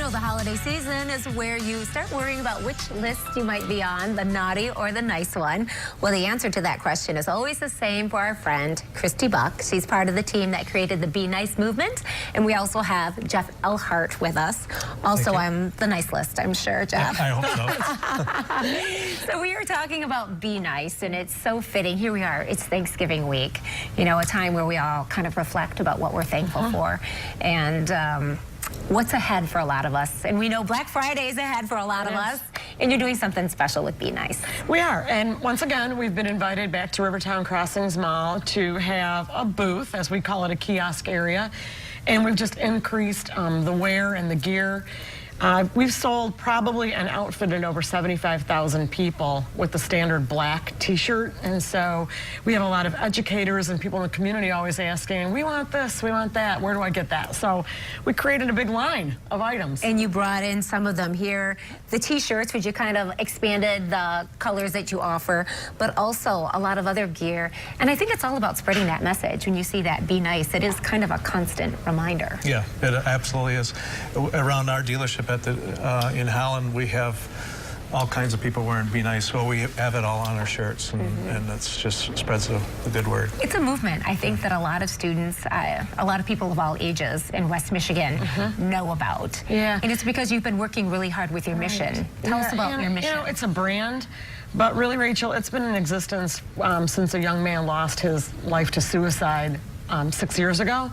know the holiday season is where you start worrying about which list you might be on, the naughty or the nice one. Well, the answer to that question is always the same for our friend, Christy Buck. She's part of the team that created the Be Nice movement. And we also have Jeff Elhart with us. Also, I'm the nice list, I'm sure, Jeff. I hope so. So we are talking about Be Nice, and it's so fitting. Here we are. It's Thanksgiving week, you know, a time where we all kind of reflect about what we're thankful for. And what's ahead for a lot of us. And we know Black Friday is ahead for a lot of us. And you're doing something special with Be Nice. We are. And once again, we've been invited back to Rivertown Crossings Mall to have a booth, as we call it, a kiosk area. And we've just increased the wear and the gear. We've sold probably and outfitted over 75,000 people with the standard black t-shirt. And so we have a lot of educators and people in the community always asking, we want this, we want that, where do I get that? So we created a big line of items. And you brought in some of them here. The t-shirts, which you kind of expanded the colors that you offer, but also a lot of other gear. And I think it's all about spreading that message. When you see that Be Nice, it is kind of a constant reminder. Yeah, it absolutely is. Around our dealership at the in Holland, we have all kinds of people wearing Be Nice, so we have it all on our shirts, and it's just spreads the good word. It's a movement, I think, that a lot of students, a lot of people of all ages in West Michigan know about. Yeah. And it's because you've been working really hard with your mission. Tell us about your mission. You know, it's a brand, but really, Rachel, it's been in existence since a young man lost his life to suicide 6 years ago.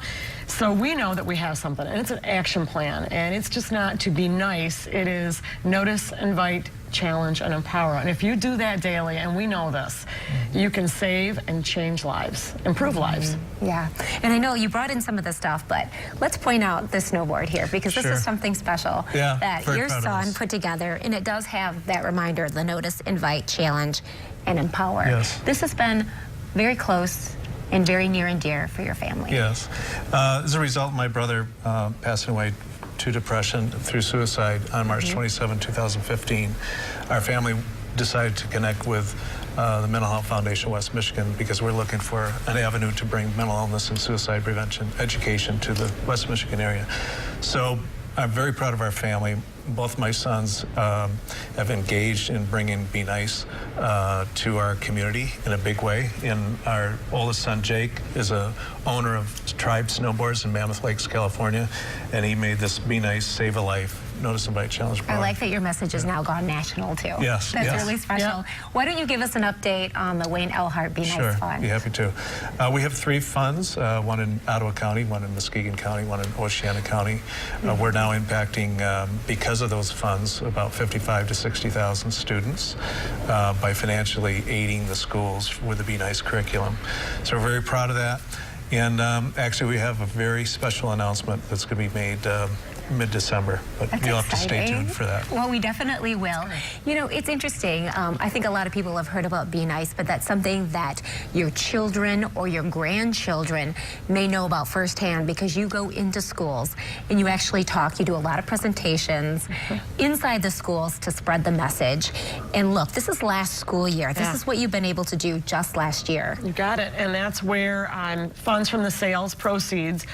So we know that we have something, and it's an action plan, and it's just not to be nice. It is notice, invite, challenge, and empower. And if you do that daily, and we know this, you can save and change lives, improve lives. Yeah, and I know you brought in some of the stuff, but let's point out the snowboard here, because this is something special that your son put together, and it does have that reminder, the notice, invite, challenge, and empower. Yes. This has been very close and very near and dear for your family. Yes. As a result, my brother passing away to depression through suicide on March 27, 2015. Our family decided to connect with the Mental Health Foundation of West Michigan because we're looking for an avenue to bring mental illness and suicide prevention education to the West Michigan area. So I'm very proud of our family. Both my sons have engaged in bringing Be Nice to our community in a big way. And our oldest son, Jake, is a owner of Tribe Snowboards in Mammoth Lakes, California, and he made this Be Nice, Save a Life Notice and Bite Challenge program. I like that your message has now gone national, too. Yes. That's really special. Why don't you give us an update on the Wayne Elhart Be Nice Fund? Be happy to. We have 3 funds, one in Ottawa County, one in Muskegon County, one in Oceana County. We're now impacting, because of those funds, about 55,000 to 60,000 students by financially aiding the schools with the Be Nice curriculum. So we're very proud of that. And actually, we have a very special announcement that's going to be made mid-December, but you'll have to stay tuned for that. Well, we definitely will. You know, it's interesting. I think a lot of people have heard about Be Nice, but that's something that your children or your grandchildren may know about firsthand because you go into schools and you actually talk. You do a lot of presentations inside the schools to spread the message. And look, this is last school year. This is what you've been able to do just last year. You got it. And that's where funds from the sales proceeds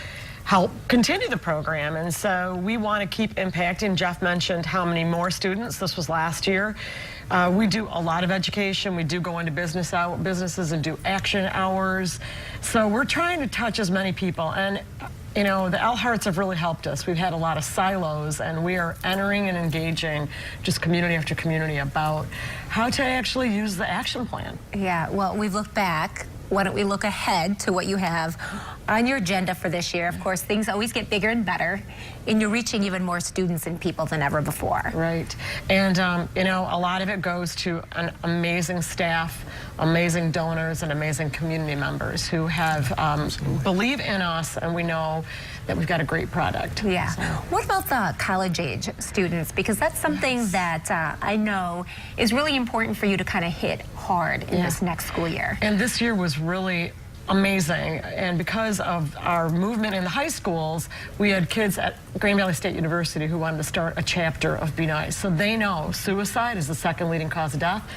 help continue the program. And so we want to keep impacting. Jeff mentioned how many more students. This was last year. We do a lot of education. We do go into businesses and do action hours. So we're trying to touch as many people. And you know, the Elharts have really helped us. We've had a lot of silos, and we are entering and engaging just community after community about how to actually use the action plan. Yeah, well, we've looked back. Why don't we look ahead to what you have on your agenda for this year? Of course, things always get bigger and better, and you're reaching even more students and people than ever before. Right. And, you know, a lot of it goes to an amazing staff, amazing donors, and amazing community members who have believe in us, and we know that we've got a great product. Yeah. So. What about the college-age students? Because that's something that I know is really important for you to kind of hit hard in this next school year. And this year was really amazing, and because of our movement in the high schools, we had kids at Grand Valley State University who wanted to start a chapter of Be Nice. So they know suicide is the second leading cause of death.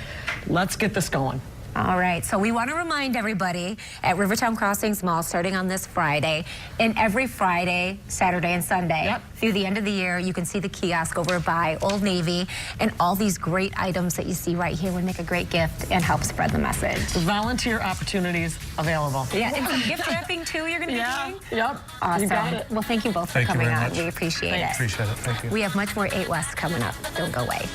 Let's get this going. All right, so we want to remind everybody at Rivertown Crossings Mall, starting on this Friday, and every Friday, Saturday, and Sunday, through the end of the year, you can see the kiosk over by Old Navy, and all these great items that you see right here would make a great gift and help spread the message. Volunteer opportunities available. Yeah, and some gift wrapping too you're going to be doing? Yep. Awesome. You got it. Well, thank you both for Thank you coming very on. much. We appreciate it. Appreciate it. Thank you. We have much more 8 West coming up. Don't go away.